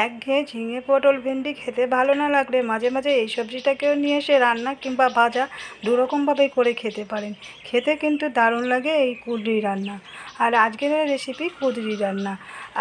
একঘেয়ে ঝিঙে পটল ভেন্ডি খেতে ভালো না লাগলে মাঝে মাঝে এই সবজিটাকেও নিয়ে এসে রান্না কিংবা ভাজা দুরকমভাবে করে খেতে পারেন। খেতে কিন্তু দারুণ লাগে এই কুদরি রান্না। আর আজকের রেসিপি কুদরি রান্না।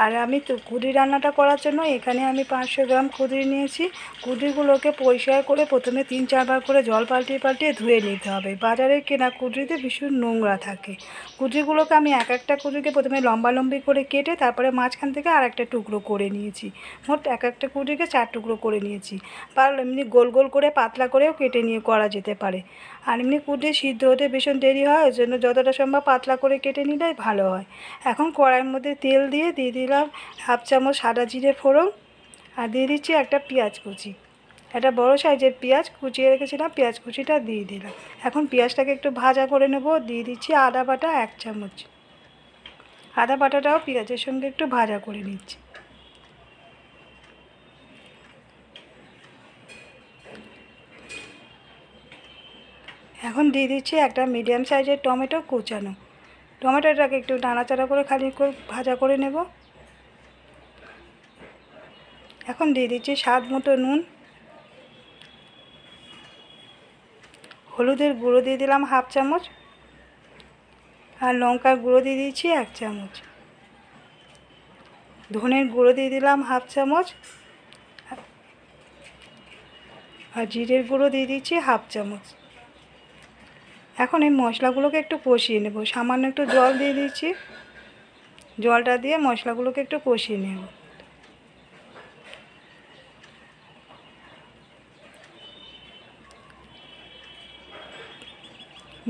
আর আমি তো কুদরি রান্নাটা করার জন্য এখানে আমি 500 গ্রাম কুদরি নিয়েছি। কুদরিগুলোকে পরিষ্কার করে প্রথমে 3-4 বার করে জল পাল্টিয়ে পাল্টিয়ে ধুয়ে নিতে হবে। বাজারে কেনা কুদরিতে ভীষণ নোংরা থাকে। কুদরিগুলোকে আমি একটা কুদরিকে প্রথমে লম্বালম্বি করে কেটে তারপরে মাঝখান থেকে আর একটা টুকরো করে নিয়েছি। মোট একটা কুদরিকে 4 টুকরো করে নিয়েছি। বা এমনি গোল গোল করে পাতলা করেও কেটে নিয়ে করা যেতে পারে। আর এমনি কুদরি সিদ্ধ হতে ভীষণ দেরি হয়, ওই জন্য যতটা সম্ভব পাতলা করে কেটে নিলেই ভালো হয়। এখন কড়াইয়ের মধ্যে তেল দিয়ে দিলাম 1/2 চামচ সাদা জিরে ফোড়ন, আর দিয়ে দিচ্ছি একটা পেঁয়াজ কুচি। একটা বড় সাইজের পেঁয়াজ কুচিয়ে রেখেছিলাম, পেঁয়াজ কুচিটা দিয়ে দিলাম। এখন পেঁয়াজটাকে একটু ভাজা করে নেব। দিয়ে দিচ্ছি আদা বাটা 1 চামচ। আদা বাটাটাও পেঁয়াজের সঙ্গে একটু ভাজা করে নিচ্ছি। এখন দিয়ে দিচ্ছি একটা মিডিয়াম সাইজের টমেটো কুচানো। টমেটোটাকে একটু নাড়াচাড়া করে ভাজা করে নেব। এখন দিয়ে দিচ্ছি স্বাদ মতো নুন, হলুদের গুঁড়ো দিয়ে দিলাম 1/2 চামচ, আর লঙ্কার গুঁড়ো দিয়ে দিচ্ছি 1 চামচ, ধনের গুঁড়ো দিয়ে দিলাম 1/2 চামচ, আর জিরের গুঁড়ো দিয়ে দিচ্ছি 1/2 চামচ। এখন এই মশলাগুলোকে একটু কষিয়ে নেব। সামান্য একটু জল দিয়ে দিচ্ছি। জলটা দিয়ে মশলাগুলোকে একটু কষিয়ে নেব।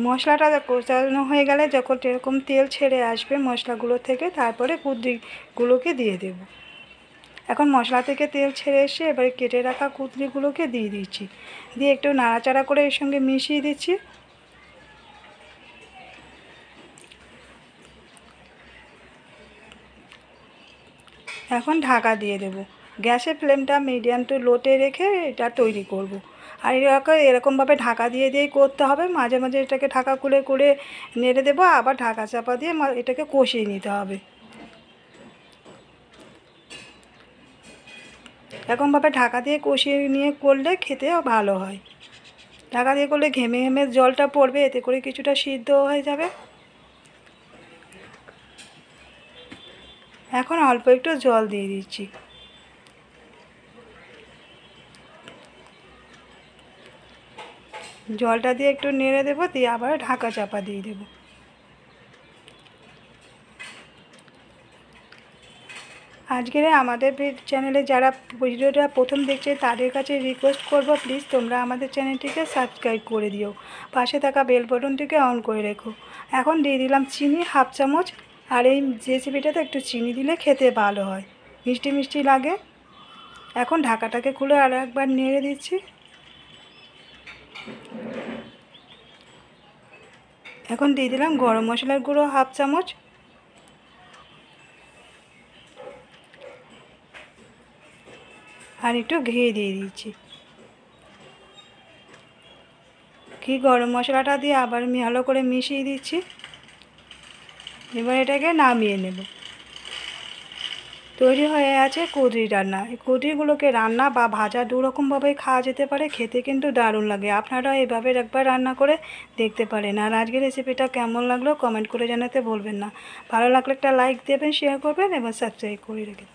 মশলাটা কষানো হয়ে গেলে যখন এরকম তেল ছেড়ে আসবে মশলাগুলো থেকে, তারপরে কুদরিগুলোকে দিয়ে দেব। এখন মশলা থেকে তেল ছেড়ে এসে এবারে কেটে রাখা কুদরিগুলোকে দিয়ে দিচ্ছি। দিয়ে একটু নাড়াচাড়া করে এর সঙ্গে মিশিয়ে দিচ্ছি। এখন ঢাকা দিয়ে দেব। গ্যাসের ফ্লেমটা মিডিয়াম টু লোতে রেখে এটা তৈরি করব। আর এরকমভাবে ঢাকা দিয়ে দিয়েই করতে হবে। মাঝে মাঝে এটাকে ঢাকা খুলে করে নেড়ে দেবো, আবার ঢাকা চাপা দিয়ে এটাকে কষিয়ে নিতে হবে। এরকমভাবে ঢাকা দিয়ে কষিয়ে নিয়ে করলে খেতেও ভালো হয়। ঢাকা দিয়ে করলে ঘেমে ঘেমে জলটা পড়বে, এতে করে কিছুটা সিদ্ধ হয়ে যাবে। এখন অল্প একটু জল দিয়ে দিচ্ছি। জলটা দিয়ে একটু নেড়ে দেবো, দিয়ে আবার ঢাকা চাপা দিয়ে দেবো। আজকের আমাদের চ্যানেলে যারা ভিডিওটা প্রথম দেখছে তাদের কাছে রিকোয়েস্ট করব, প্লিজ তোমরা আমাদের চ্যানেলটিকে সাবস্ক্রাইব করে দিও, পাশে থাকা বেল বাটনটিকে অন করে রেখো। এখন দিয়ে দিলাম চিনি 1/2 চামচ। আর এই রেসিপিটাতে একটু চিনি দিলে খেতে ভালো হয়, মিষ্টি মিষ্টি লাগে। এখন ঢাকাটাকে খুলে আরও একবার নেড়ে দিচ্ছি। এখন দিয়ে দিলাম গরম মশলার গুঁড়ো 1/2 চামচ, আর একটু ঘি দিয়ে দিচ্ছি। ঘি গরম মশলাটা দিয়ে আবার আমি ভালো করে মিশিয়ে দিচ্ছি। এবার এটাকে নামিয়ে নেব। তৈরি হয়ে আছে কুদরি রান্না। এই কুদরিগুলোকে রান্না বা ভাজা দুরকমভাবেই খাওয়া যেতে পারে, খেতে কিন্তু দারুণ লাগে। আপনারাও এভাবে একবার রান্না করে দেখতে পারেন। আর আজকের রেসিপিটা কেমন লাগলো কমেন্ট করে জানাতে ভুলবেন না। ভালো লাগলে একটা লাইক দেবেন, শেয়ার করবেন এবং সাবস্ক্রাইব করে রেখে